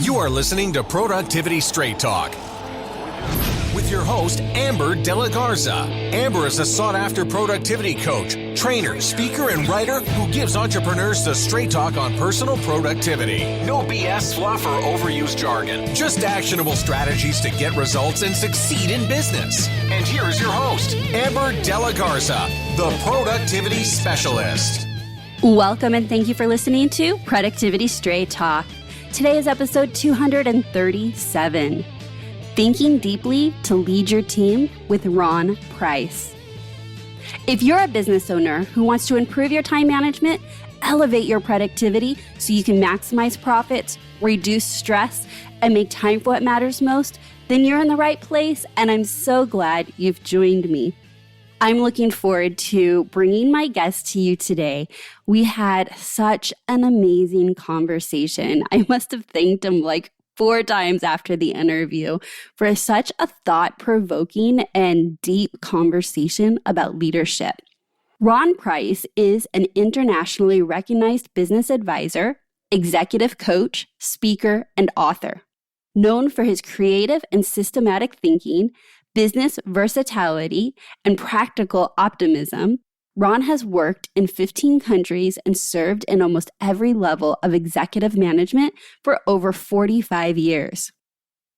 You are listening to Productivity Straight Talk with your host, Amber De La Garza. Amber is a sought-after productivity coach, trainer, speaker, and writer who gives entrepreneurs the straight talk on personal productivity. No BS, fluff, or overused jargon. Just actionable strategies to get results and succeed in business. And here is your host, Amber De La Garza, the Productivity Specialist. Welcome and thank you for listening to Productivity Straight Talk. Today is episode 237. Thinking Deeply to Lead Your Team with Ron Price. If you're a business owner who wants to improve your time management, elevate your productivity so you can maximize profits, reduce stress, and make time for what matters most, then you're in the right place, and I'm so glad you've joined me. I'm looking forward to bringing my guest to you today. We had such an amazing conversation. I must have thanked him like 4 times after the interview for such a thought-provoking and deep conversation about leadership. Ron Price is an internationally recognized business advisor, executive coach, speaker, and author. Known for his creative and systematic thinking, business versatility, and practical optimism, Ron has worked in 15 countries and served in almost every level of executive management for over 45 years.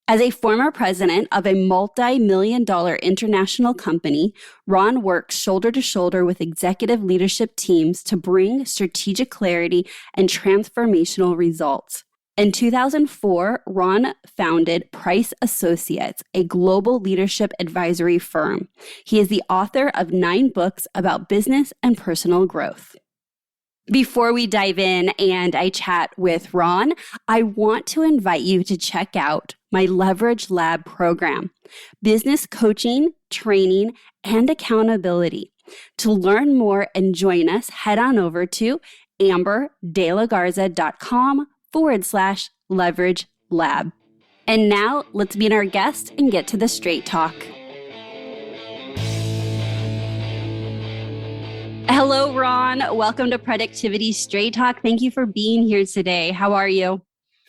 As a former president of a multi-million-dollar international company, Ron works shoulder to shoulder with executive leadership teams to bring strategic clarity and transformational results. In 2004, Ron founded Price Associates, a global leadership advisory firm. He is the author of 9 books about business and personal growth. Before we dive in and I chat with Ron, I want to invite you to check out my Leverage Lab program, business coaching, training, and accountability. To learn more and join us, head on over to amberdelagarza.com/leverage lab. And now let's meet our guest and get to the straight talk. Hello, Ron. Welcome to Productivity Straight Talk. Thank you for being here today. How are you?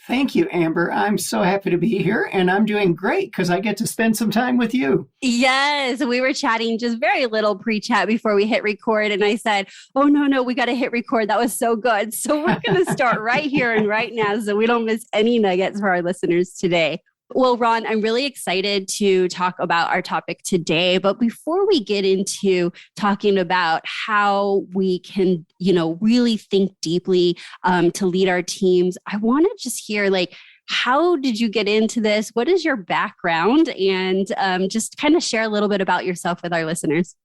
Thank you, Amber. I'm so happy to be here, and I'm doing great because I get to spend some time with you. Yes, we were chatting just very little pre-chat before we hit record, and I said, oh, no, we got to hit record. That was so good. So we're going to start right here and right now so we don't miss any nuggets for our listeners today. Well, Ron, I'm really excited to talk about our topic today. But before we get into talking about how we can, really think deeply to lead our teams, I want to just hear, how did you get into this? What is your background? And just kind of share a little bit about yourself with our listeners.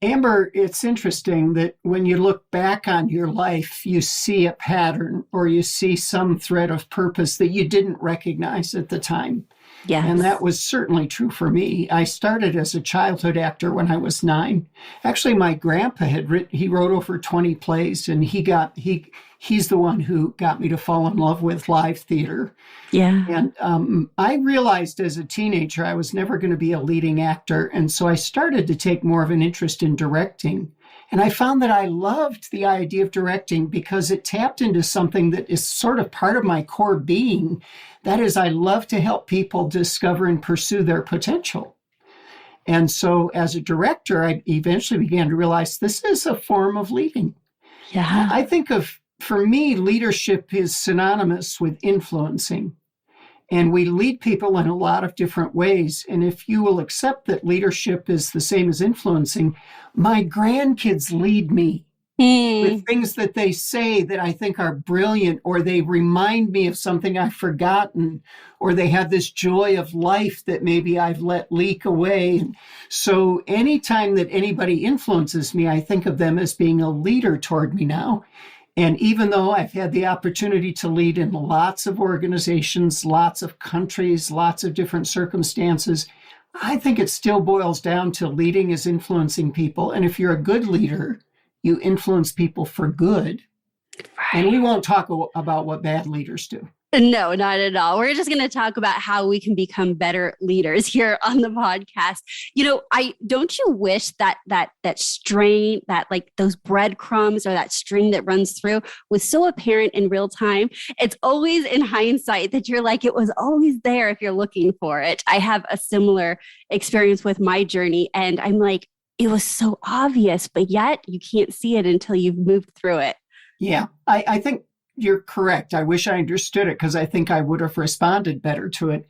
Amber, it's interesting that when you look back on your life, you see a pattern or you see some thread of purpose that you didn't recognize at the time. Yes. And that was certainly true for me. I started as a childhood actor when I was 9. Actually, my grandpa he wrote over 20 plays, and he's the one who got me to fall in love with live theater. Yeah. And I realized as a teenager I was never going to be a leading actor. And so I started to take more of an interest in directing. And I found that I loved the idea of directing because it tapped into something that is sort of part of my core being. That is, I love to help people discover and pursue their potential. And so as a director, I eventually began to realize this is a form of leading. Yeah. I think for me, leadership is synonymous with influencing. And we lead people in a lot of different ways. And if you will accept that leadership is the same as influencing, my grandkids lead me with things that they say that I think are brilliant, or they remind me of something I've forgotten, or they have this joy of life that maybe I've let leak away. So anytime that anybody influences me, I think of them as being a leader toward me now. And even though I've had the opportunity to lead in lots of organizations, lots of countries, lots of different circumstances, I think it still boils down to leading is influencing people. And if you're a good leader, you influence people for good. Right. And we won't talk about what bad leaders do. No, not at all. We're just going to talk about how we can become better leaders here on the podcast. I don't you wish that strain, that like those breadcrumbs or that string that runs through was so apparent in real time. It's always in hindsight that you're like, it was always there if you're looking for it. I have a similar experience with my journey, and I'm like, it was so obvious, but yet you can't see it until you've moved through it. Yeah, I think you're correct. I wish I understood it because I think I would have responded better to it.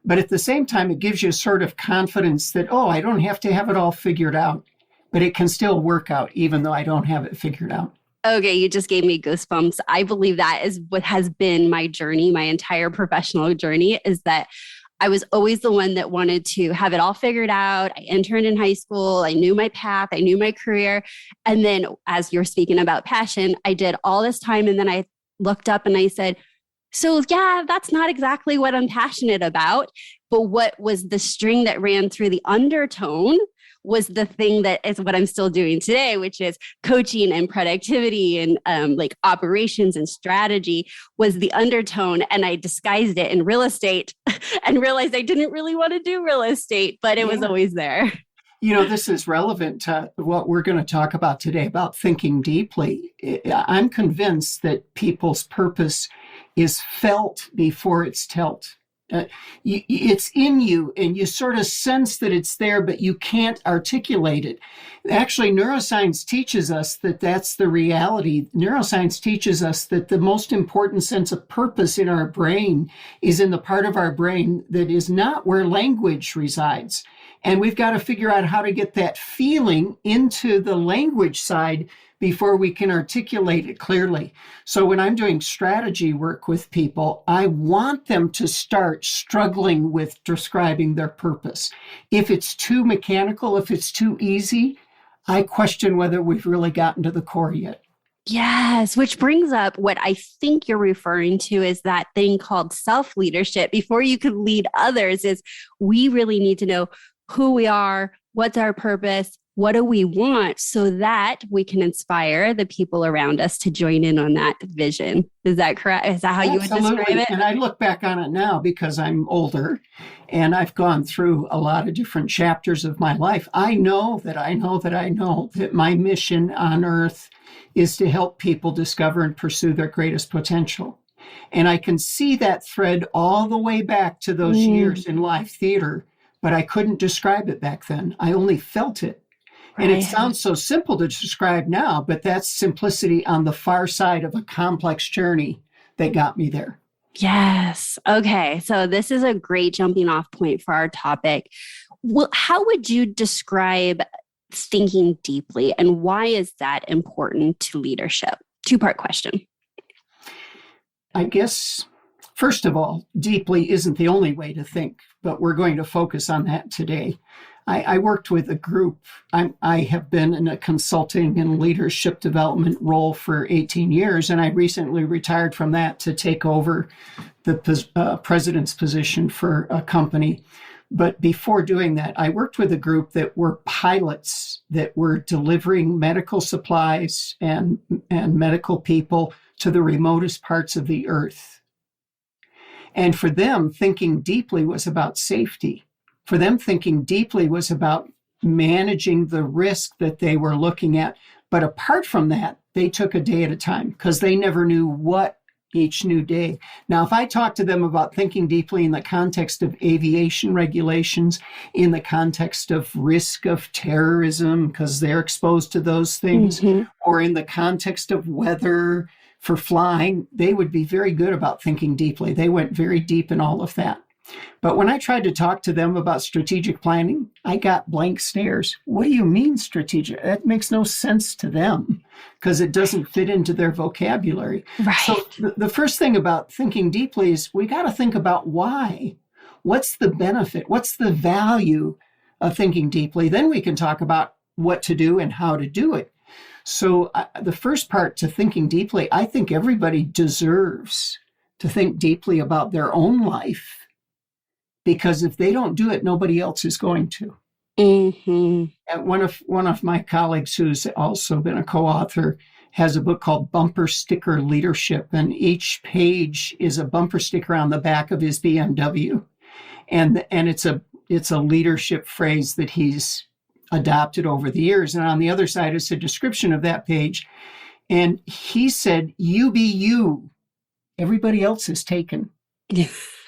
But at the same time, it gives you sort of confidence that, oh, I don't have to have it all figured out, but it can still work out even though I don't have it figured out. Okay, you just gave me goosebumps. I believe that is what has been my journey, my entire professional journey, is that I was always the one that wanted to have it all figured out. I interned in high school. I knew my path. I knew my career. And then as you're speaking about passion, I did all this time. And then I looked up and I said, so yeah, that's not exactly what I'm passionate about. But what was the string that ran through the undertone was the thing that is what I'm still doing today, which is coaching and productivity and like operations and strategy was the undertone. And I disguised it in real estate and realized I didn't really want to do real estate, but it was always there. This is relevant to what we're going to talk about today about thinking deeply. I'm convinced that people's purpose is felt before it's told. It's in you and you sort of sense that it's there, but you can't articulate it. Actually, neuroscience teaches us that that's the reality. Neuroscience teaches us that the most important sense of purpose in our brain is in the part of our brain that is not where language resides. And we've got to figure out how to get that feeling into the language side before we can articulate it clearly. So when I'm doing strategy work with people, I want them to start struggling with describing their purpose. If it's too mechanical, if it's too easy, I question whether we've really gotten to the core yet. Yes, which brings up what I think you're referring to is that thing called self-leadership. Before you can lead others, is we really need to know who we are, what's our purpose, what do we want, so that we can inspire the people around us to join in on that vision. Is that correct? Is that how you would describe it? And I look back on it now because I'm older and I've gone through a lot of different chapters of my life. I know that my mission on earth is to help people discover and pursue their greatest potential. And I can see that thread all the way back to those years in live theater, but I couldn't describe it back then. I only felt it. And it sounds so simple to describe now, but that's simplicity on the far side of a complex journey that got me there. Yes. Okay. So this is a great jumping off point for our topic. Well, how would you describe thinking deeply, and why is that important to leadership? Two-part question. I guess, first of all, deeply isn't the only way to think, but we're going to focus on that today. I worked with a group. I have been in a consulting and leadership development role for 18 years, and I recently retired from that to take over the president's position for a company. But before doing that, I worked with a group that were pilots that were delivering medical supplies and medical people to the remotest parts of the earth. And for them, thinking deeply was about safety. For them, thinking deeply was about managing the risk that they were looking at. But apart from that, they took a day at a time because they never knew what each new day. Now, if I talk to them about thinking deeply in the context of aviation regulations, in the context of risk of terrorism, because they're exposed to those things, or in the context of weather for flying, they would be very good about thinking deeply. They went very deep in all of that. But when I tried to talk to them about strategic planning, I got blank stares. What do you mean strategic? That makes no sense to them because it doesn't fit into their vocabulary. Right. So the first thing about thinking deeply is we got to think about why. What's the benefit? What's the value of thinking deeply? Then we can talk about what to do and how to do it. So the first part to thinking deeply, I think everybody deserves to think deeply about their own life. Because if they don't do it, nobody else is going to. And one of my colleagues who's also been a co-author has a book called Bumper Sticker Leadership, and each page is a bumper sticker on the back of his BMW. And it's a leadership phrase that he's adopted over the years. And on the other side is a description of that page. And he said, "You be you. Everybody else is taken."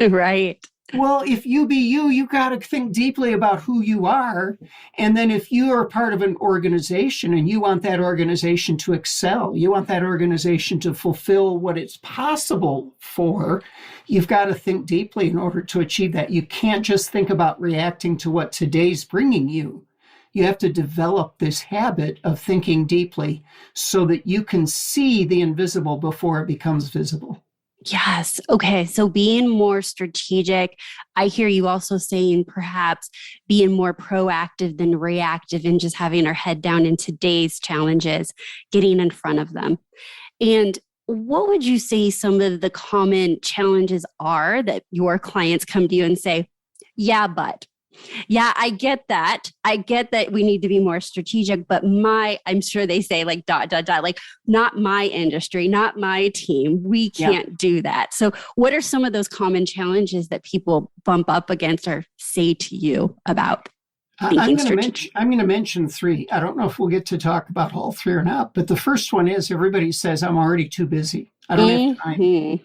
Right. Well, if you be you, you got to think deeply about who you are. And then if you are part of an organization and you want that organization to excel, you want that organization to fulfill what it's possible for, you've got to think deeply in order to achieve that. You can't just think about reacting to what today's bringing you. You have to develop this habit of thinking deeply so that you can see the invisible before it becomes visible. Yes. Okay. So being more strategic, I hear you also saying perhaps being more proactive than reactive and just having our head down in today's challenges, getting in front of them. And what would you say some of the common challenges are that your clients come to you and say, yeah, but yeah, I get that. I get that we need to be more strategic, but I'm sure they say like, ... like not my industry, not my team. We can't do that. So what are some of those common challenges that people bump up against or say to you about thinking strategic? I'm going to mention three. I don't know if we'll get to talk about all three or not, but the first one is everybody says, I'm already too busy. I don't have time.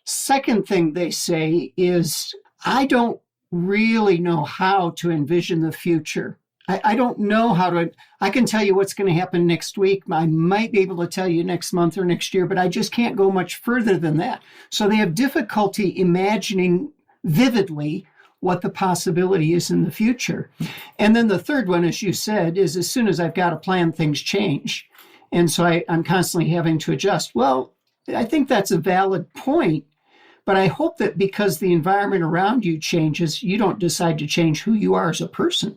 Second thing they say is, I don't really know how to envision the future. I don't know how to, I can tell you what's going to happen next week. I might be able to tell you next month or next year, but I just can't go much further than that. So they have difficulty imagining vividly what the possibility is in the future. And then the third one, as you said, is as soon as I've got a plan, things change. And so I'm constantly having to adjust. Well, I think that's a valid point. But I hope that because the environment around you changes, you don't decide to change who you are as a person.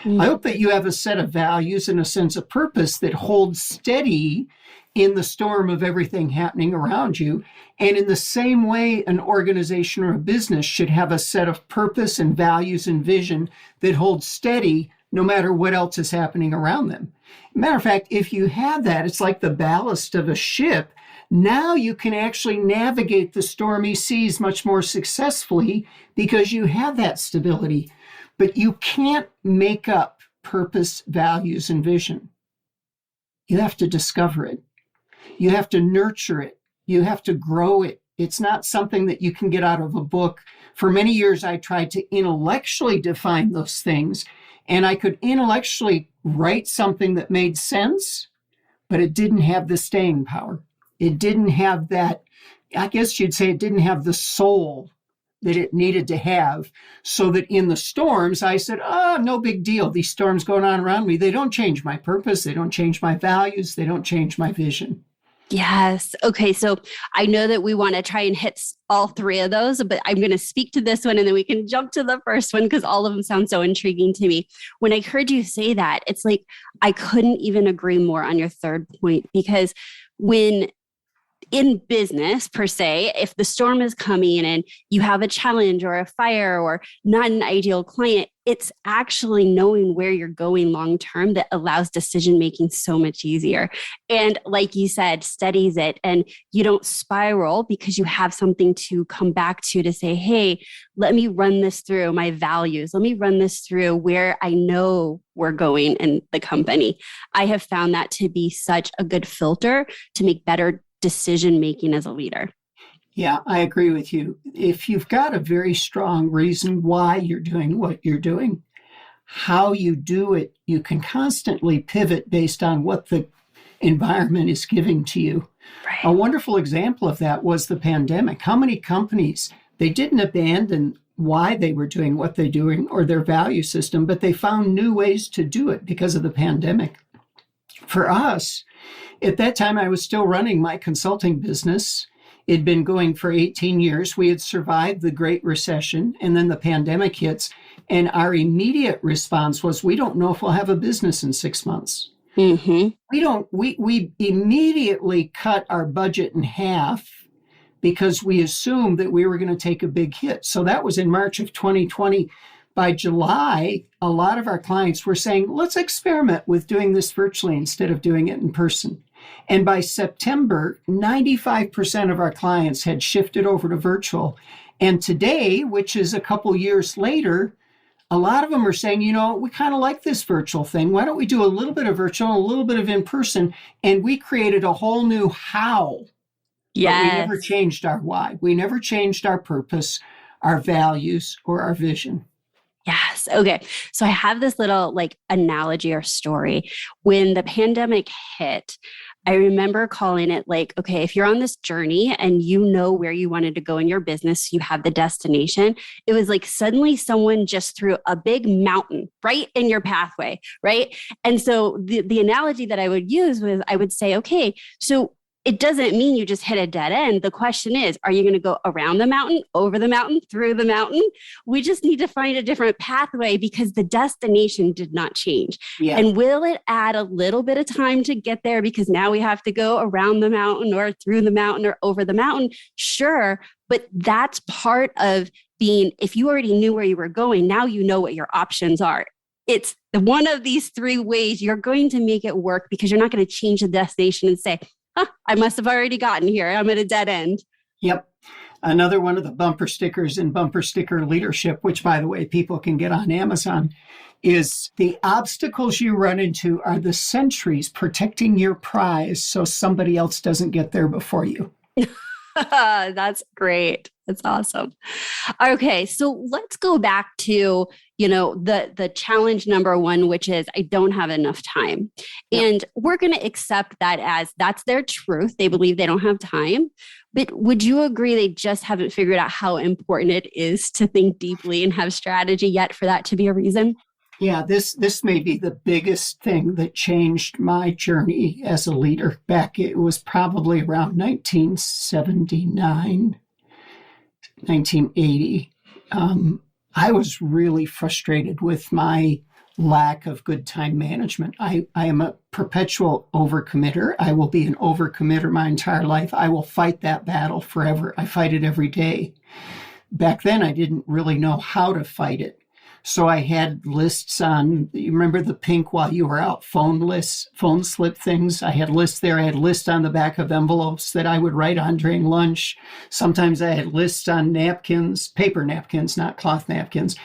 I hope that you have a set of values and a sense of purpose that holds steady in the storm of everything happening around you. And in the same way, an organization or a business should have a set of purpose and values and vision that holds steady no matter what else is happening around them. Matter of fact, if you have that, it's like the ballast of a ship. Now you can actually navigate the stormy seas much more successfully because you have that stability. But you can't make up purpose, values, and vision. You have to discover it. You have to nurture it. You have to grow it. It's not something that you can get out of a book. For many years, I tried to intellectually define those things, and I could intellectually write something that made sense, but it didn't have the staying power. It didn't have that, I guess you'd say it didn't have the soul that it needed to have, so that in the storms, I said, no big deal. These storms going on around me, they don't change my purpose. They don't change my values. They don't change my vision. Yes. Okay. So I know that we want to try and hit all three of those, but I'm going to speak to this one and then we can jump to the first one because all of them sound so intriguing to me. When I heard you say that, it's like, I couldn't even agree more on your third point, because when in business per se, if the storm is coming and you have a challenge or a fire or not an ideal client, it's actually knowing where you're going long term that allows decision making so much easier. And like you said, steadies it, and you don't spiral because you have something to come back to say, hey, let me run this through my values. Let me run this through where I know we're going in the company. I have found that to be such a good filter to make better decision-making as a leader. Yeah, I agree with you. If you've got a very strong reason why you're doing what you're doing, how you do it, you can constantly pivot based on what the environment is giving to you. Right. A wonderful example of that was the pandemic. How many companies, they didn't abandon why they were doing what they're doing or their value system, but they found new ways to do it because of the pandemic. For us, at that time, I was still running my consulting business. It'd been going for 18 years. We had survived the Great Recession, and then the pandemic hits. And our immediate response was, we don't know if we'll have a business in 6 months. Mm-hmm. We immediately cut our budget in half because we assumed that we were going to take a big hit. So that was in March of 2020. By July, a lot of our clients were saying, let's experiment with doing this virtually instead of doing it in person. And by September, 95% of our clients had shifted over to virtual. And today, which is a couple years later, a lot of them are saying, we kind of like this virtual thing. Why don't we do a little bit of virtual, a little bit of in-person? And we created a whole new how. Yes. But we never changed our why. We never changed our purpose, our values, or our vision. Yes. Okay. So I have this little analogy or story. When the pandemic hit, I remember calling it okay, if you're on this journey and you know where you wanted to go in your business, you have the destination. It was suddenly someone just threw a big mountain right in your pathway, right? And so the analogy that I would use was I would say, okay, so it doesn't mean you just hit a dead end. The question is, are you going to go around the mountain, over the mountain, through the mountain? We just need to find a different pathway because the destination did not change. Yeah. And will it add a little bit of time to get there because now we have to go around the mountain or through the mountain or over the mountain? Sure. But that's part of being, if you already knew where you were going, now you know what your options are. It's one of these three ways you're going to make it work because you're not going to change the destination and say, I must have already gotten here. I'm at a dead end. Yep. Another one of the bumper stickers in Bumper Sticker Leadership, which, by the way, people can get on Amazon, is the obstacles you run into are the sentries protecting your prize so somebody else doesn't get there before you. That's great. That's awesome. Okay, so let's go back to, the challenge number one, which is I don't have enough time. Yep. And we're going to accept that as that's their truth. They believe they don't have time. But would you agree they just haven't figured out how important it is to think deeply and have strategy yet for that to be a reason? Yeah, this may be the biggest thing that changed my journey as a leader back. It was probably around 1979, 1980. I was really frustrated with my lack of good time management. I am a perpetual overcommitter. I will be an overcommitter my entire life. I will fight that battle forever. I fight it every day. Back then, I didn't really know how to fight it. So I had lists on, you remember the pink while you were out, phone lists, phone slip things? I had lists there. I had lists on the back of envelopes that I would write on during lunch. Sometimes I had lists on napkins, paper napkins, not cloth napkins.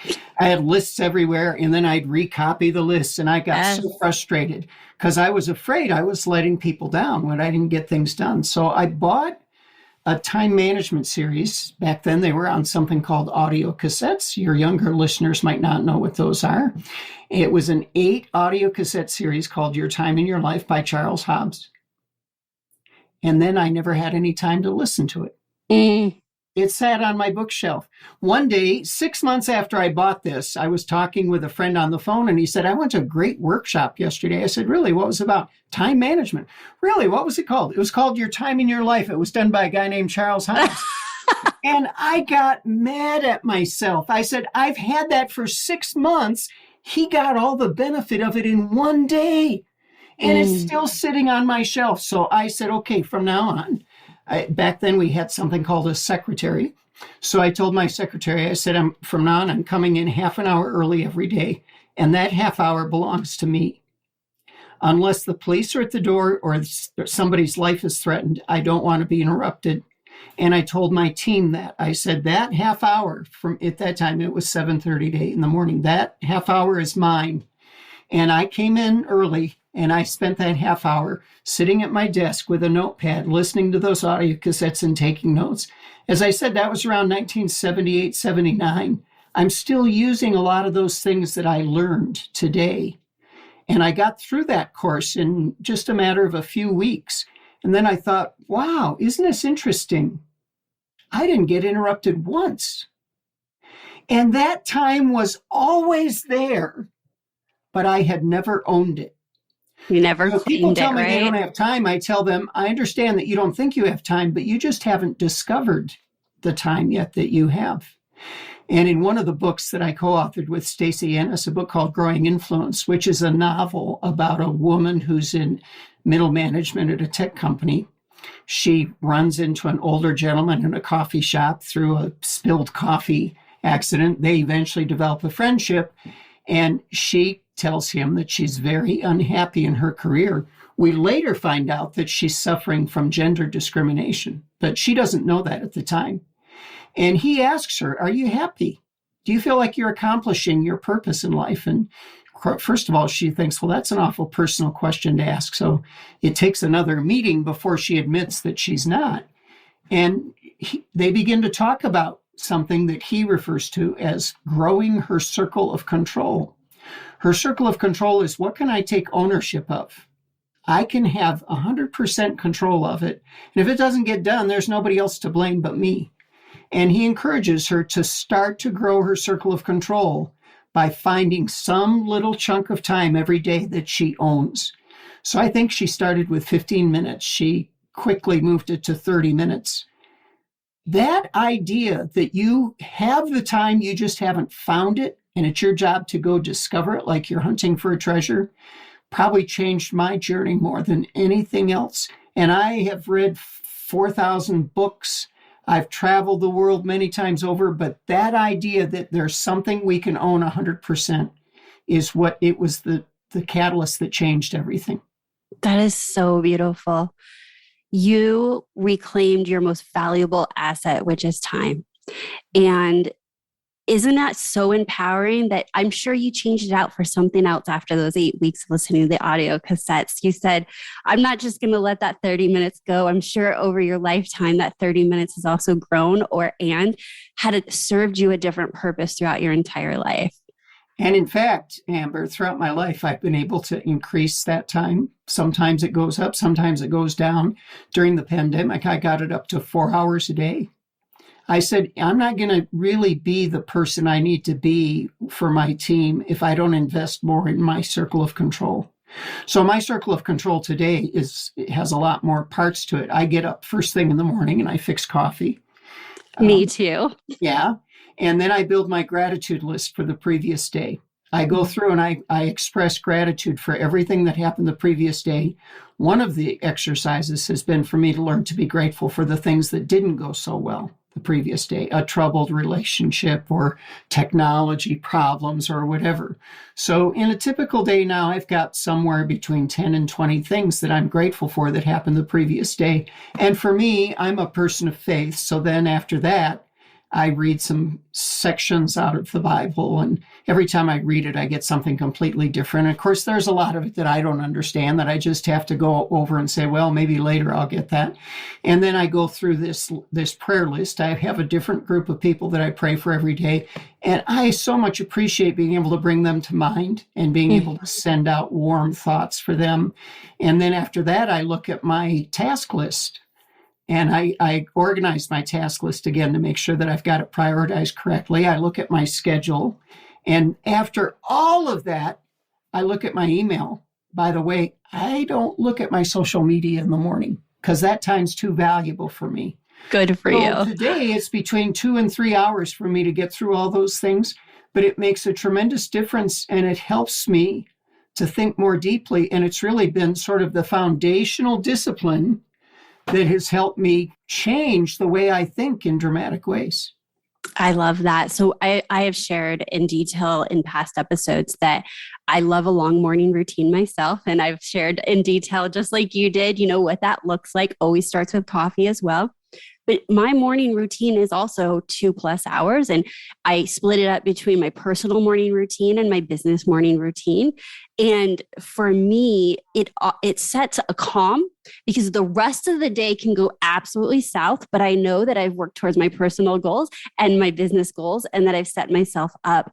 I had lists everywhere, and then I'd recopy the lists, and I got so frustrated because I was afraid I was letting people down when I didn't get things done. So I bought a time management series. Back then, they were on something called audio cassettes. Your younger listeners might not know what those are. It was an 8 audio cassette series called Your Time in Your Life by Charles Hobbs. And then I never had any time to listen to it. It sat on my bookshelf. One day, 6 months after I bought this, I was talking with a friend on the phone, and he said, I went to a great workshop yesterday. I said, really? What was it about? Time management. Really? What was it called? It was called Your Time in Your Life. It was done by a guy named Charles Hobbs. And I got mad at myself. I said, I've had that for 6 months. He got all the benefit of it in one day. And it's still sitting on my shelf. So I said, okay, from now on. Back then, we had something called a secretary. So I told my secretary, I said, from now on, I'm coming in half an hour early every day. And that half hour belongs to me. Unless the police are at the door or somebody's life is threatened, I don't want to be interrupted. And I told my team that. I said, that half hour, from at that time, it was 7:30 to 8 in the morning. That half hour is mine. And I came in early, and I spent that half hour sitting at my desk with a notepad, listening to those audio cassettes and taking notes. As I said, that was around 1978, 79. I'm still using a lot of those things that I learned today. And I got through that course in just a matter of a few weeks. And then I thought, wow, isn't this interesting? I didn't get interrupted once. And that time was always there, but I had never owned it. You never claimed it, right? People tell me they don't have time. I tell them, I understand that you don't think you have time, but you just haven't discovered the time yet that you have. And in one of the books that I co-authored with Stacey Ennis, a book called Growing Influence, which is a novel about a woman who's in middle management at a tech company. She runs into an older gentleman in a coffee shop through a spilled coffee accident. They eventually develop a friendship, and she tells him that she's very unhappy in her career. We later find out that she's suffering from gender discrimination, but she doesn't know that at the time. And he asks her, are you happy? Do you feel like you're accomplishing your purpose in life? And first of all, she thinks, well, that's an awful personal question to ask. So it takes another meeting before she admits that she's not. And they begin to talk about something that he refers to as growing her circle of control. Her circle of control is, what can I take ownership of? I can have 100% control of it. And if it doesn't get done, there's nobody else to blame but me. And he encourages her to start to grow her circle of control by finding some little chunk of time every day that she owns. So I think she started with 15 minutes. She quickly moved it to 30 minutes. That idea that you have the time, you just haven't found it, and it's your job to go discover it like you're hunting for a treasure, probably changed my journey more than anything else. And I have read 4,000 books. I've traveled the world many times over, but that idea that there's something we can own 100% is what it was the catalyst that changed everything. That is so beautiful. You reclaimed your most valuable asset, which is time. And isn't that so empowering that I'm sure you changed it out for something else after those 8 weeks of listening to the audio cassettes? You said, I'm not just going to let that 30 minutes go. I'm sure over your lifetime, that 30 minutes has also grown and had it served you a different purpose throughout your entire life. And in fact, Amber, throughout my life, I've been able to increase that time. Sometimes it goes up, sometimes it goes down. During the pandemic, I got it up to 4 hours a day. I said, I'm not going to really be the person I need to be for my team if I don't invest more in my circle of control. So my circle of control today has a lot more parts to it. I get up first thing in the morning and I fix coffee. Me too. Yeah. And then I build my gratitude list for the previous day. I go through and I express gratitude for everything that happened the previous day. One of the exercises has been for me to learn to be grateful for the things that didn't go so well the previous day, a troubled relationship or technology problems or whatever. So in a typical day now, I've got somewhere between 10 and 20 things that I'm grateful for that happened the previous day. And for me, I'm a person of faith. So then after that, I read some sections out of the Bible, and every time I read it, I get something completely different. Of course, there's a lot of it that I don't understand that I just have to go over and say, well, maybe later I'll get that. And then I go through this prayer list. I have a different group of people that I pray for every day. And I so much appreciate being able to bring them to mind and being able to send out warm thoughts for them. And then after that, I look at my task list. And I organize my task list again to make sure that I've got it prioritized correctly. I look at my schedule. And after all of that, I look at my email. By the way, I don't look at my social media in the morning because that time's too valuable for me. Good for you. Today, it's between 2 and 3 hours for me to get through all those things, but it makes a tremendous difference and it helps me to think more deeply. And it's really been sort of the foundational discipline that has helped me change the way I think in dramatic ways. I love that. So I have shared in detail in past episodes that I love a long morning routine myself. And I've shared in detail, just like you did, what that looks like. Always starts with coffee as well. But my morning routine is also 2+ hours. And I split it up between my personal morning routine and my business morning routine. And for me, it sets a calm because the rest of the day can go absolutely south. But I know that I've worked towards my personal goals and my business goals and that I've set myself up.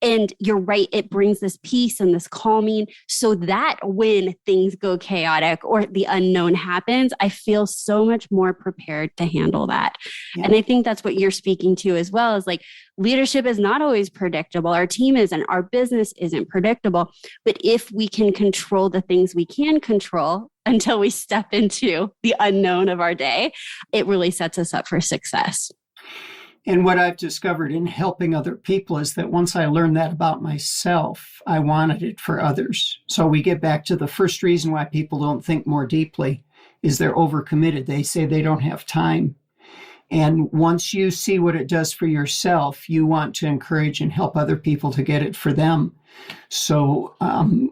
And you're right, it brings this peace and this calming so that when things go chaotic or the unknown happens, I feel so much more prepared to handle that. Yeah. And I think that's what you're speaking to as well, is like leadership is not always predictable. Our team isn't, our business isn't predictable. But if we can control the things we can control until we step into the unknown of our day, it really sets us up for success. And what I've discovered in helping other people is that once I learned that about myself, I wanted it for others. So we get back to the first reason why people don't think more deeply is they're overcommitted. They say they don't have time. And once you see what it does for yourself, you want to encourage and help other people to get it for them. So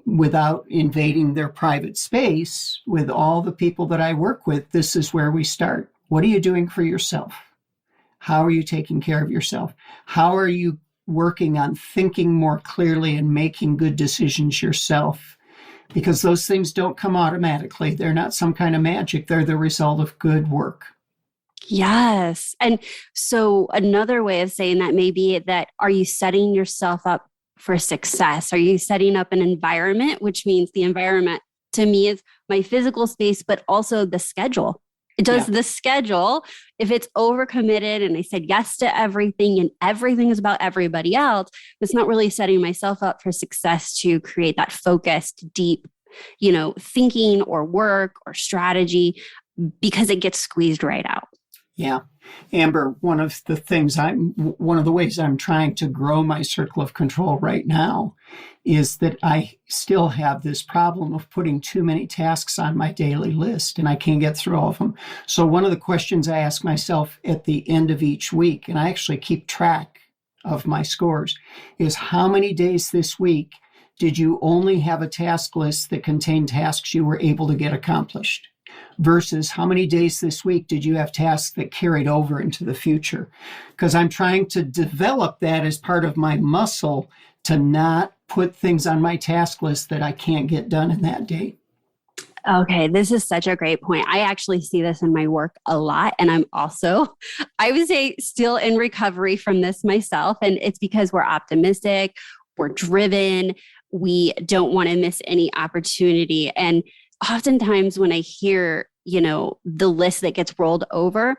without invading their private space, with all the people that I work with, this is where we start. What are you doing for yourself? How are you taking care of yourself? How are you working on thinking more clearly and making good decisions yourself? Because those things don't come automatically. They're not some kind of magic. They're the result of good work. Yes. And so another way of saying that may be that, are you setting yourself up for success? Are you setting up an environment, which means the environment to me is my physical space, but also the schedule. It does the schedule. If it's overcommitted and I said yes to everything and everything is about everybody else, it's not really setting myself up for success to create that focused, deep, thinking or work or strategy, because it gets squeezed right out. Yeah. Amber, one of the ways I'm trying to grow my circle of control right now is that I still have this problem of putting too many tasks on my daily list, and I can't get through all of them. So one of the questions I ask myself at the end of each week, and I actually keep track of my scores, is how many days this week did you only have a task list that contained tasks you were able to get accomplished? Versus how many days this week did you have tasks that carried over into the future? Because I'm trying to develop that as part of my muscle to not put things on my task list that I can't get done in that day. Okay, this is such a great point. I actually see this in my work a lot. And I'm also, I would say, still in recovery from this myself. And it's because we're optimistic, we're driven, we don't want to miss any opportunity. And oftentimes when I hear, the list that gets rolled over,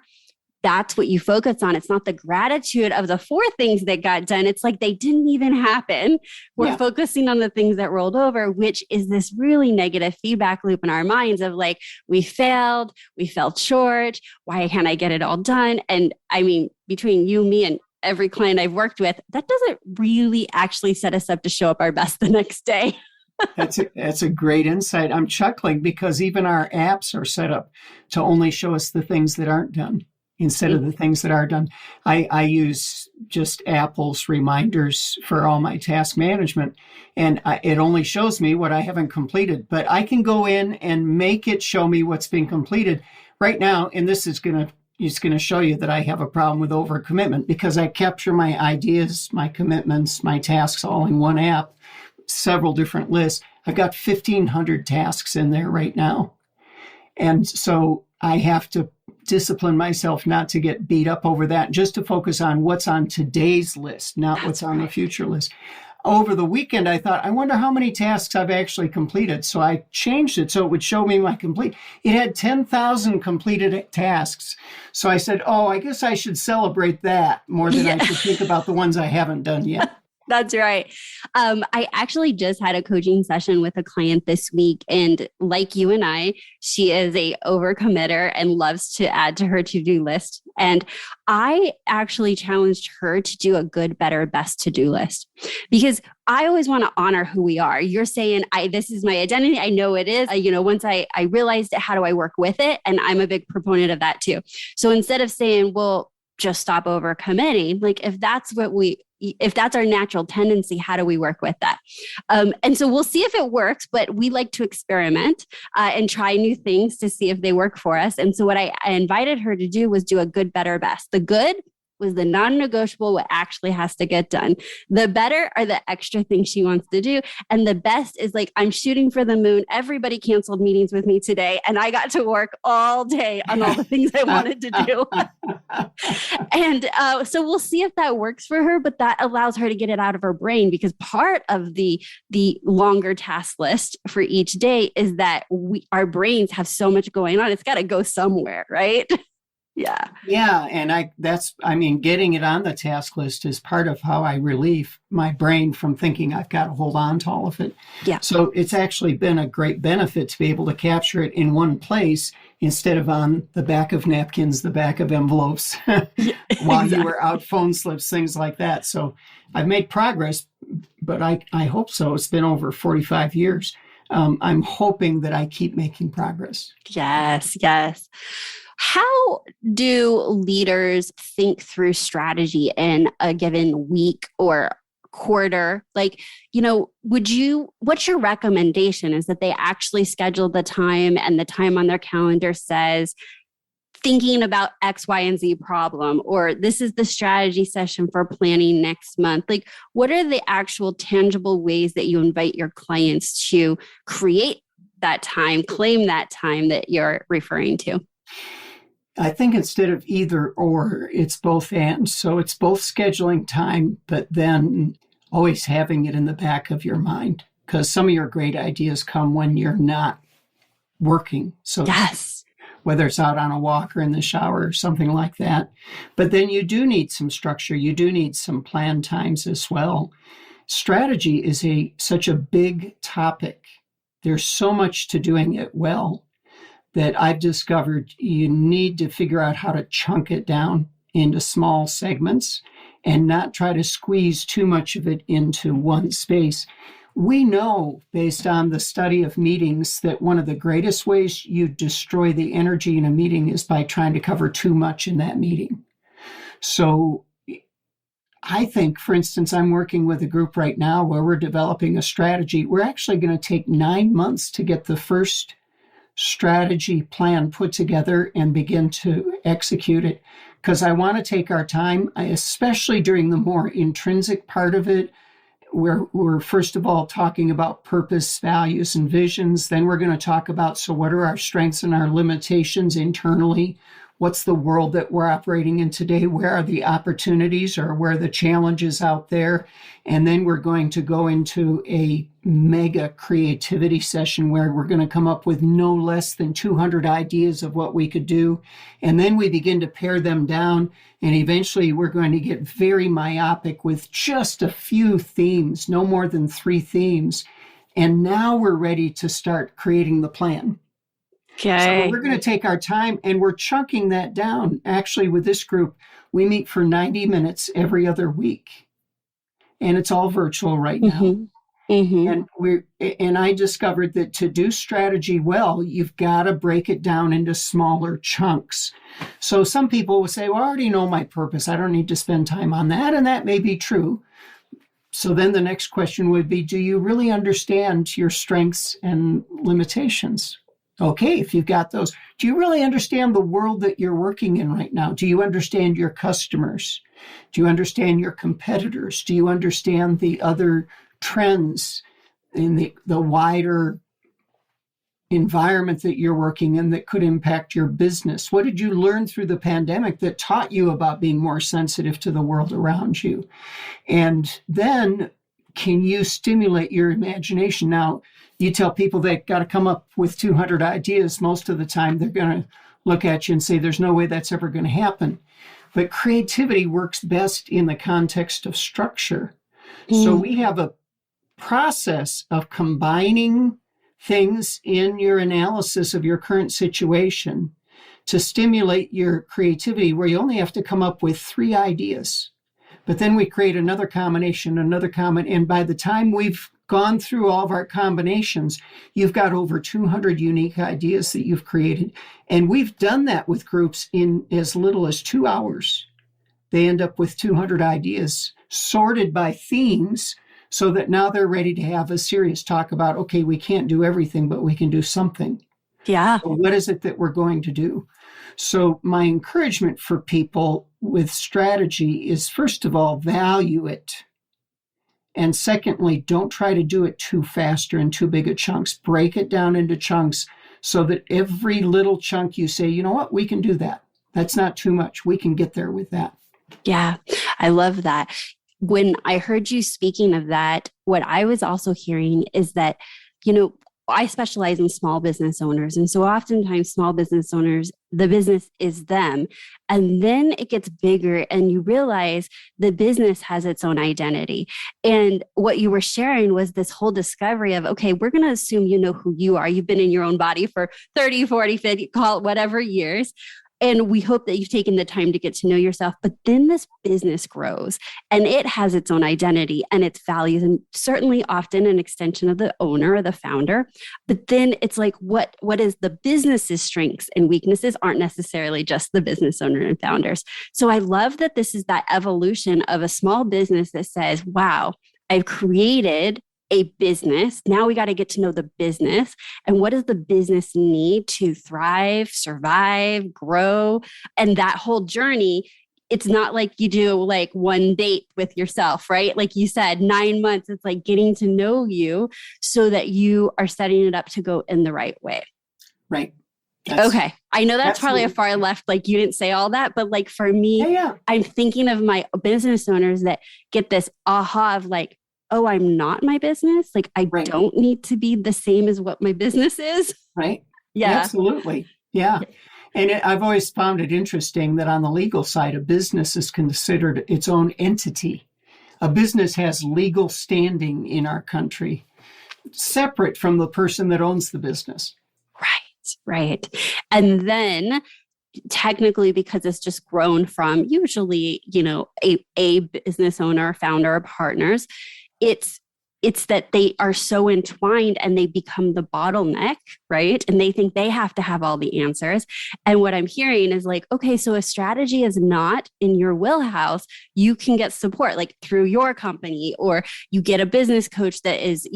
that's what you focus on. It's not the gratitude of the 4 things that got done. It's like they didn't even happen. We're focusing on the things that rolled over, which is this really negative feedback loop in our minds of like, we failed, we fell short. Why can't I get it all done? And I mean, between you, me, and every client I've worked with, that doesn't really actually set us up to show up our best the next day. That's a great insight. I'm chuckling because even our apps are set up to only show us the things that aren't done instead of the things that are done. I use just Apple's reminders for all my task management, and it only shows me what I haven't completed. But I can go in and make it show me what's been completed right now. And this is going to show you that I have a problem with overcommitment because I capture my ideas, my commitments, my tasks all in one app. Several different lists. I've got 1,500 tasks in there right now. And so I have to discipline myself not to get beat up over that, just to focus on what's on today's list, not what's on the future list. Over the weekend, I thought, I wonder how many tasks I've actually completed. So I changed it so it would show me my complete. It had 10,000 completed tasks. So I said, I guess I should celebrate that more than I should think about the ones I haven't done yet. That's right. I actually just had a coaching session with a client this week. And like you and I, she is a overcommitter and loves to add to her to-do list. And I actually challenged her to do a good, better, best to-do list because I always want to honor who we are. You're saying, this is my identity. I know it is. Once I realized it, how do I work with it? And I'm a big proponent of that too. So instead of saying, well, just stop overcommitting, like if that's our natural tendency, how do we work with that? And so we'll see if it works, but we like to experiment and try new things to see if they work for us. And so what I invited her to do was do a good, better, best. The good was the non-negotiable, what actually has to get done. The better are the extra things she wants to do. And the best is like, I'm shooting for the moon. Everybody canceled meetings with me today. And I got to work all day on all the things I wanted to do. And so we'll see if that works for her, but that allows her to get it out of her brain because part of the longer task list for each day is that our brains have so much going on. It's got to go somewhere, right? Yeah. Yeah. And getting it on the task list is part of how I relieve my brain from thinking I've got to hold on to all of it. Yeah. So it's actually been a great benefit to be able to capture it in one place instead of on the back of napkins, the back of envelopes, while you were out, phone slips, things like that. So I've made progress, but I hope so. It's been over 45 years. I'm hoping that I keep making progress. Yes. Yes. How do leaders think through strategy in a given week or quarter? Like, what's your recommendation? Is that they actually schedule the time and the time on their calendar says, thinking about X, Y, and Z problem, or this is the strategy session for planning next month. Like, what are the actual tangible ways that you invite your clients to create that time, claim that time that you're referring to? I think instead of either or, it's both and. So it's both scheduling time, but then always having it in the back of your mind, because some of your great ideas come when you're not working. So yes. Whether it's out on a walk or in the shower or something like that. But then you do need some structure. You do need some planned times as well. Strategy is such a big topic. There's so much to doing it well that I've discovered you need to figure out how to chunk it down into small segments and not try to squeeze too much of it into one space. We know, based on the study of meetings, that one of the greatest ways you destroy the energy in a meeting is by trying to cover too much in that meeting. So I think, for instance, I'm working with a group right now where we're developing a strategy. We're actually going to take 9 months to get the first strategy plan put together and begin to execute it, because I want to take our time, especially during the more intrinsic part of it. We're first of all talking about purpose, values, and visions. Then we're going to talk about, so what are our strengths and our limitations internally? What's the world that we're operating in today? Where are the opportunities or where are the challenges out there? And then we're going to go into a mega creativity session where we're going to come up with no less than 200 ideas of what we could do. And then we begin to pare them down. And eventually we're going to get very myopic with just a few themes, no more than 3 themes. And now we're ready to start creating the plan. Okay. So we're going to take our time and we're chunking that down. Actually, with this group, we meet for 90 minutes every other week. And it's all virtual right now. Mm-hmm. Mm-hmm. And I discovered that to do strategy well, you've got to break it down into smaller chunks. So some people will say, well, I already know my purpose. I don't need to spend time on that. And that may be true. So then the next question would be, do you really understand your strengths and limitations? Okay, if you've got those, do you really understand the world that you're working in right now? Do you understand your customers? Do you understand your competitors? Do you understand the other trends in the wider environment that you're working in that could impact your business? What did you learn through the pandemic that taught you about being more sensitive to the world around you? And then can you stimulate your imagination? Now, you tell people they've got to come up with 200 ideas. Most of the time, they're going to look at you and say, there's no way that's ever going to happen. But creativity works best in the context of structure. So we have a process of combining things in your analysis of your current situation to stimulate your creativity, where you only have to come up with 3 ideas. But then we create another combination, and by the time we've gone through all of our combinations, you've got over 200 unique ideas that you've created. And we've done that with groups in as little as 2 hours. They end up with 200 ideas sorted by themes, so that now they're ready to have a serious talk about, okay, we can't do everything, but we can do something. Yeah. So what is it that we're going to do? So my encouragement for people with strategy is, first of all, value it. And secondly, don't try to do it too fast or in too big of chunks. Break it down into chunks so that every little chunk you say, you know what, we can do that. That's not too much. We can get there with that. Yeah, I love that. When I heard you speaking of that, what I was also hearing is that, I specialize in small business owners. And so oftentimes small business owners, the business is them. And then it gets bigger and you realize the business has its own identity. And what you were sharing was this whole discovery of, okay, we're going to assume you know who you are. You've been in your own body for 30, 40, 50, call it whatever years. And we hope that you've taken the time to get to know yourself. But then this business grows and it has its own identity and its values, and certainly often an extension of the owner or the founder. But then it's like, what is the business's strengths and weaknesses aren't necessarily just the business owner and founders. So I love that this is that evolution of a small business that says, wow, I've created a business. Now we got to get to know the business and what does the business need to thrive, survive, grow. And that whole journey, it's not like you do like one date with yourself, right? Like you said, 9 months, it's like getting to know you so that you are setting it up to go in the right way. Right. Okay. I know that's probably a absolutely. far left, like you didn't say all that, but like for me, Yeah. I'm thinking of my business owners that get this aha of like, oh, I'm not my business. Like I Right. don't need to be the same as what my business is. Right. Yeah. Absolutely. Yeah. And I've always found it interesting that on the legal side, a business is considered its own entity. A business has legal standing in our country, separate from the person that owns the business. Right. And then technically, because it's just grown from usually, a business owner, founder, or partners, it's that they are so entwined and they become the bottleneck, right? And they think they have to have all the answers. And what I'm hearing is like, okay, so if strategy is not in your wheelhouse, you can get support like through your company, or you get a business coach that is,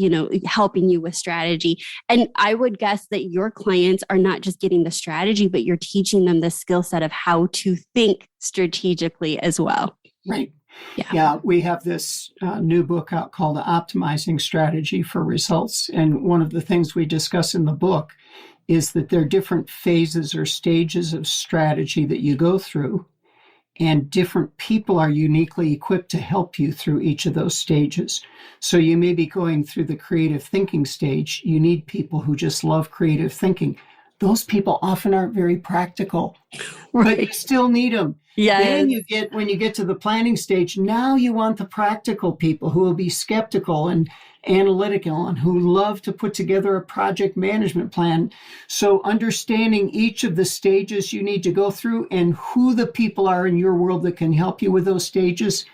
helping you with strategy. And I would guess that your clients are not just getting the strategy, but you're teaching them the skill set of how to think strategically as well. Right. Yeah. Yeah, we have this new book out called Optimizing Strategy for Results. And one of the things we discuss in the book is that there are different phases or stages of strategy that you go through, and different people are uniquely equipped to help you through each of those stages. So you may be going through the creative thinking stage. You need people who just love creative thinking. Those people often aren't very practical, but you still need them. Yeah. Then when you get to the planning stage, now you want the practical people who will be skeptical and analytical and who love to put together a project management plan. So understanding each of the stages you need to go through and who the people are in your world that can help you with those stages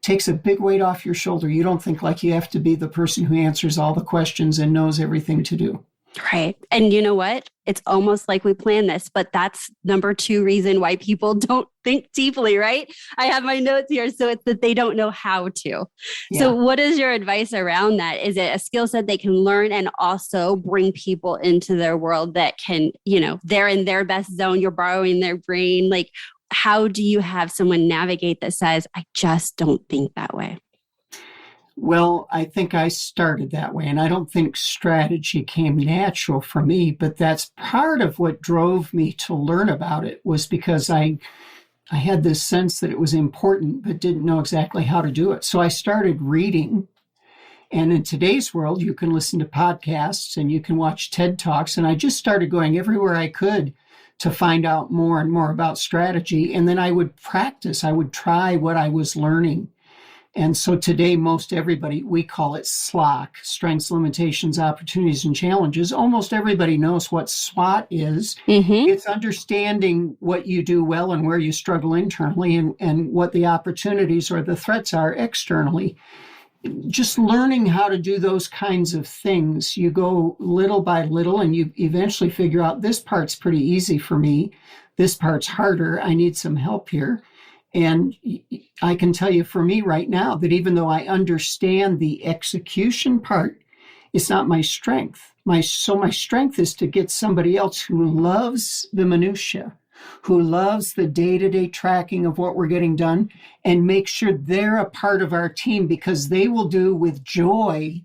takes a big weight off your shoulder. You don't think like you have to be the person who answers all the questions and knows everything to do. Right. And you know what? It's almost like we planned this, but that's number 2 reason why people don't think deeply, right? I have my notes here. So it's that they don't know how to. Yeah. So what is your advice around that? Is it a skill set they can learn and also bring people into their world that can, they're in their best zone, you're borrowing their brain? Like, how do you have someone navigate that says, I just don't think that way? Well, I think I started that way, and I don't think strategy came natural for me, but that's part of what drove me to learn about it, was because I had this sense that it was important, but didn't know exactly how to do it. So I started reading. And in today's world, you can listen to podcasts and you can watch TED Talks. And I just started going everywhere I could to find out more and more about strategy. And then I would practice. I would try what I was learning. And so today, most everybody, we call it SLOC, Strengths, Limitations, Opportunities, and Challenges. Almost everybody knows what SWOT is. Mm-hmm. It's understanding what you do well and where you struggle internally, and what the opportunities or the threats are externally. Just learning how to do those kinds of things. You go little by little and you eventually figure out this part's pretty easy for me. This part's harder. I need some help here. And I can tell you for me right now that even though I understand the execution part, it's not my strength. My strength is to get somebody else who loves the minutia, who loves the day-to-day tracking of what we're getting done, and make sure they're a part of our team, because they will do with joy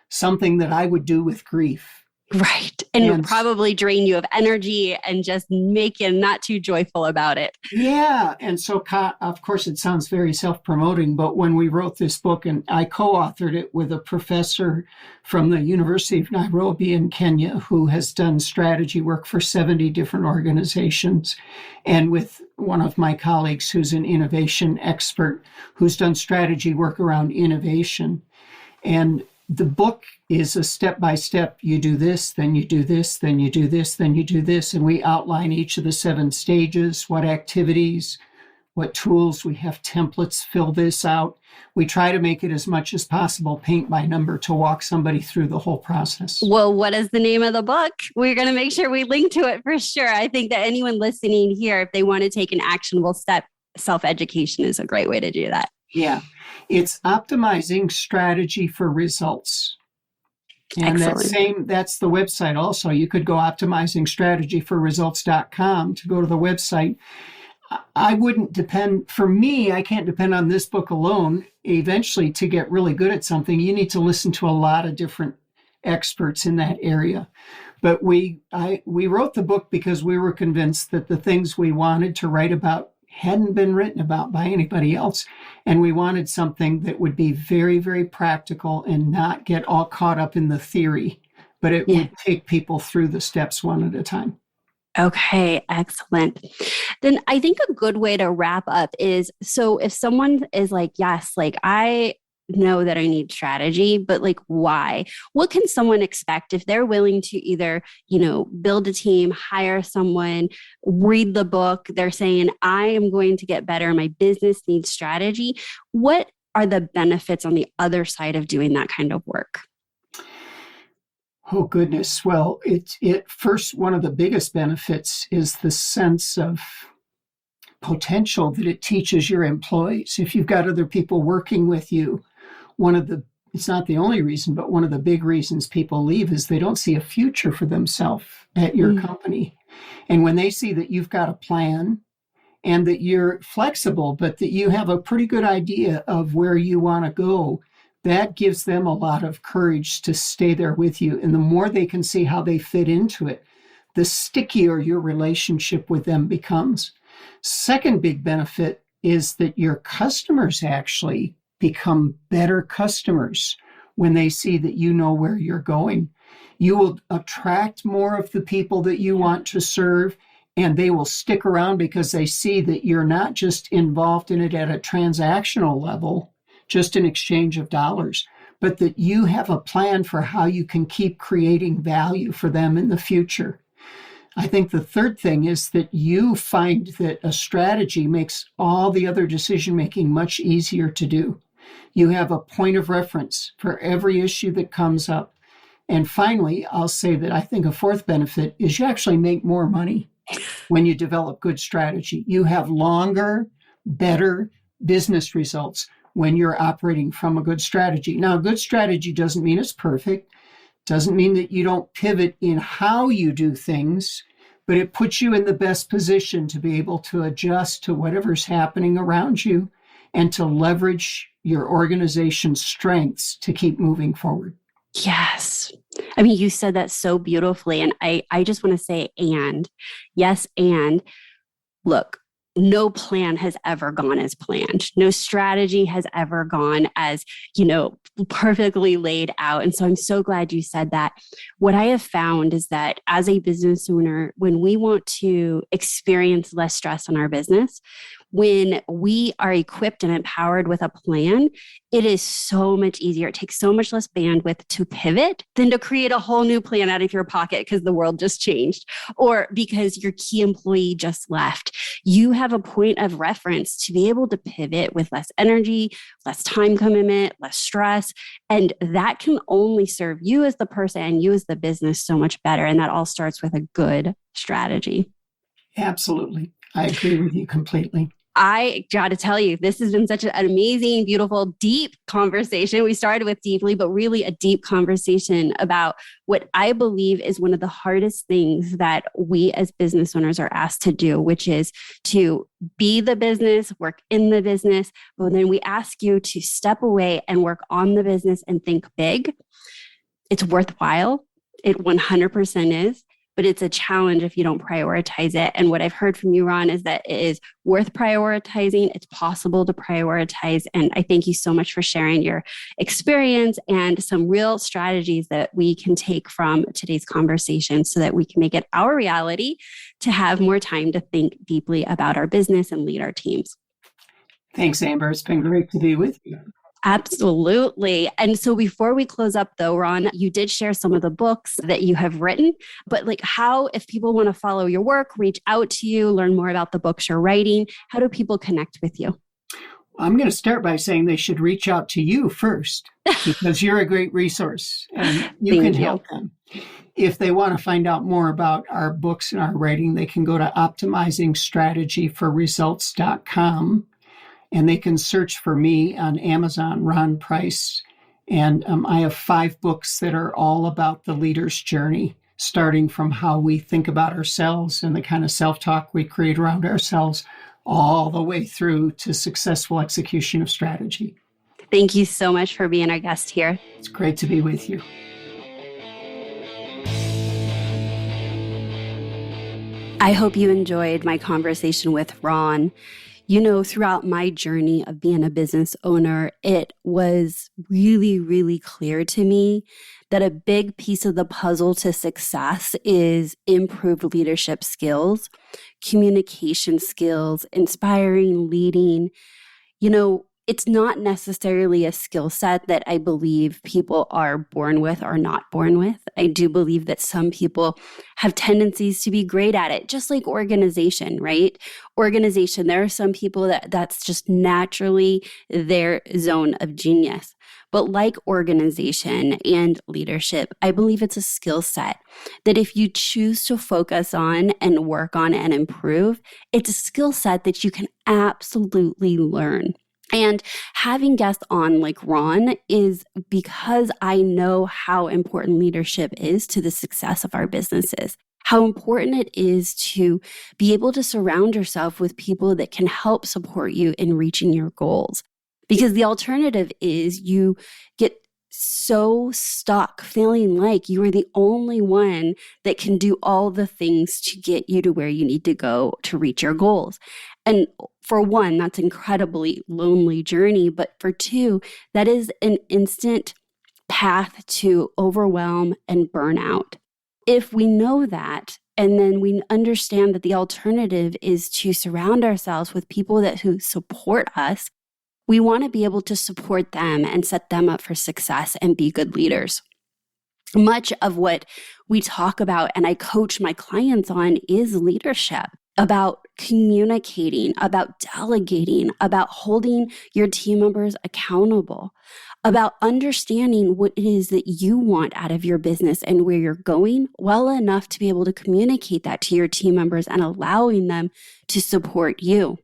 something that I would do with grief. Right. And probably drain you of energy and just make you not too joyful about it. Yeah. And so, of course, it sounds very self-promoting, but when we wrote this book, and I co-authored it with a professor from the University of Nairobi in Kenya, who has done strategy work for 70 different organizations, and with one of my colleagues who's an innovation expert, who's done strategy work around innovation. And The book is a step-by-step. You do this, then you do this, then you do this, then you do this. And we outline each of the 7 stages, what activities, what tools. We have templates, fill this out. We try to make it as much as possible paint by number to walk somebody through the whole process. Well, what is the name of the book? We're going to make sure we link to it for sure. I think that anyone listening here, if they want to take an actionable step, self-education is a great way to do that. Yeah. It's Optimizing Strategy for Results. And that's the website also. You could go optimizingstrategyforresults.com to go to the website. I wouldn't depend, for me, I can't depend on this book alone. Eventually, to get really good at something, you need to listen to a lot of different experts in that area. But we wrote the book because we were convinced that the things we wanted to write about hadn't been written about by anybody else. And we wanted something that would be very, very practical and not get all caught up in the theory, but it would take people through the steps one at a time. Okay, excellent. Then I think a good way to wrap up is, so if someone is like, yes, like I know that I need strategy, but like, why? What can someone expect if they're willing to either, build a team, hire someone, read the book? They're saying, I am going to get better. My business needs strategy. What are the benefits on the other side of doing that kind of work? Oh, goodness. Well, first, one of the biggest benefits is the sense of potential that it teaches your employees. If you've got other people working with you, it's not the only reason, but one of the big reasons people leave is they don't see a future for themselves at your company. And when they see that you've got a plan and that you're flexible, but that you have a pretty good idea of where you want to go, that gives them a lot of courage to stay there with you. And the more they can see how they fit into it, the stickier your relationship with them becomes. Second big benefit is that your customers actually become better customers when they see that you know where you're going. You will attract more of the people that you want to serve, and they will stick around because they see that you're not just involved in it at a transactional level, just an exchange of dollars, but that you have a plan for how you can keep creating value for them in the future. I think the third thing is that you find that a strategy makes all the other decision-making much easier to do. You have a point of reference for every issue that comes up. And finally, I'll say that I think a fourth benefit is you actually make more money when you develop good strategy. You have longer, better business results when you're operating from a good strategy. Now, a good strategy doesn't mean it's perfect, doesn't mean that you don't pivot in how you do things, but it puts you in the best position to be able to adjust to whatever's happening around you and to leverage your organization's strengths to keep moving forward. Yes. I mean, you said that so beautifully. And I just want to say, yes, and look, no plan has ever gone as planned. No strategy has ever gone as, perfectly laid out. And so I'm so glad you said that. What I have found is that as a business owner, when we want to experience less stress in our business, when we are equipped and empowered with a plan, it is so much easier. It takes so much less bandwidth to pivot than to create a whole new plan out of your pocket because the world just changed or because your key employee just left. You have a point of reference to be able to pivot with less energy, less time commitment, less stress. And that can only serve you as the person and you as the business so much better. And that all starts with a good strategy. Absolutely. I agree with you completely. I got to tell you, this has been such an amazing, beautiful, deep conversation. We started with deeply, but really a deep conversation about what I believe is one of the hardest things that we as business owners are asked to do, which is to be the business, work in the business. But then we ask you to step away and work on the business and think big. It's worthwhile. It 100% is. But it's a challenge if you don't prioritize it. And what I've heard from you, Ron, is that it is worth prioritizing. It's possible to prioritize. And I thank you so much for sharing your experience and some real strategies that we can take from today's conversation so that we can make it our reality to have more time to think deeply about our business and lead our teams. Thanks, Amber. It's been great to be with you. Absolutely. And so before we close up though, Ron, you did share some of the books that you have written, but like how, if people want to follow your work, reach out to you, learn more about the books you're writing, how do people connect with you? I'm going to start by saying they should reach out to you first because you're a great resource and you can help them. If they want to find out more about our books and our writing, they can go to optimizingstrategyforresults.com and they can search for me on Amazon, Ron Price. And I have 5 books that are all about the leader's journey, starting from how we think about ourselves and the kind of self-talk we create around ourselves, all the way through to successful execution of strategy. Thank you so much for being our guest here. It's great to be with you. I hope you enjoyed my conversation with Ron. You know, throughout my journey of being a business owner, it was really, really clear to me that a big piece of the puzzle to success is improved leadership skills, communication skills, inspiring, leading. You know, it's not necessarily a skill set that I believe people are born with or not born with. I do believe that some people have tendencies to be great at it, just like organization, right? Organization, there are some people that's just naturally their zone of genius. But like organization and leadership, I believe it's a skill set that if you choose to focus on and work on and improve, it's a skill set that you can absolutely learn. And having guests on like Ron is because I know how important leadership is to the success of our businesses, how important it is to be able to surround yourself with people that can help support you in reaching your goals. Because the alternative is you get so stuck feeling like you are the only one that can do all the things to get you to where you need to go to reach your goals. And for one, that's an incredibly lonely journey. But for two, that is an instant path to overwhelm and burnout. If we know that, and then we understand that the alternative is to surround ourselves with people who support us, we want to be able to support them and set them up for success and be good leaders. Much of what we talk about and I coach my clients on is leadership, about communicating, about delegating, about holding your team members accountable, about understanding what it is that you want out of your business and where you're going well enough to be able to communicate that to your team members and allowing them to support you.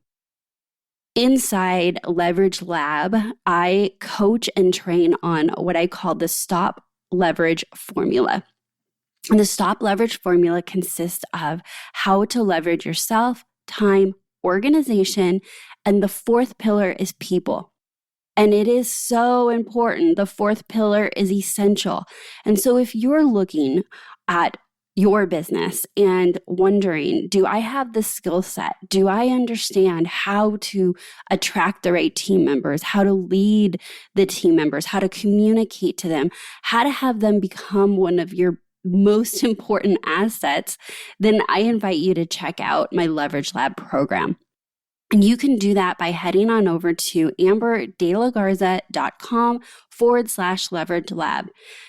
Inside Leverage Lab, I coach and train on what I call the Stop Leverage Formula. And the Stop Leverage Formula consists of how to leverage yourself, time, organization, and the 4th pillar is people. And it is so important. The 4th pillar is essential. And so if you're looking at your business and wondering, do I have the skill set? Do I understand how to attract the right team members, how to lead the team members, how to communicate to them, how to have them become one of your most important assets? Then I invite you to check out my Leverage Lab program. And you can do that by heading on over to amberdelagarza.com/leverage lab.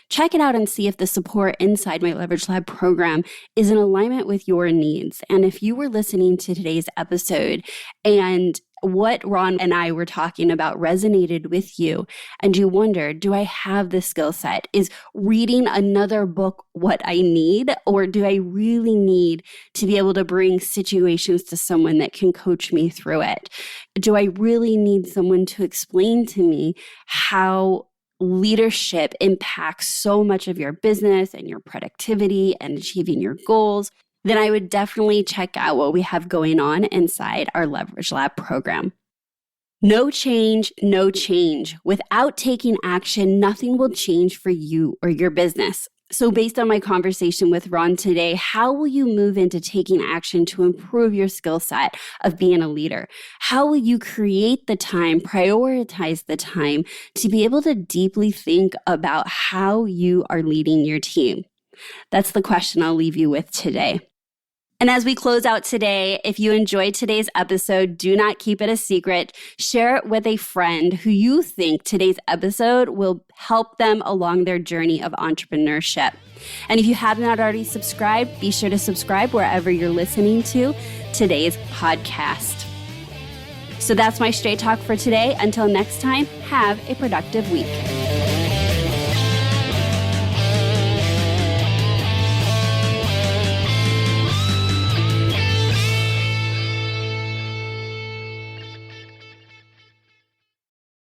Check it out and see if the support inside my Leverage Lab program is in alignment with your needs. And if you were listening to today's episode and what Ron and I were talking about resonated with you, and you wonder, do I have the skill set? Is reading another book what I need? Or do I really need to be able to bring situations to someone that can coach me through it? Do I really need someone to explain to me how leadership impacts so much of your business and your productivity and achieving your goals? Then I would definitely check out what we have going on inside our Leverage Lab program. No change, no change. Without taking action, nothing will change for you or your business. So based on my conversation with Ron today, how will you move into taking action to improve your skill set of being a leader? How will you create the time, prioritize the time to be able to deeply think about how you are leading your team? That's the question I'll leave you with today. And as we close out today, if you enjoyed today's episode, do not keep it a secret. Share it with a friend who you think today's episode will help them along their journey of entrepreneurship. And if you have not already subscribed, be sure to subscribe wherever you're listening to today's podcast. So that's my Straight Talk for today. Until next time, have a productive week.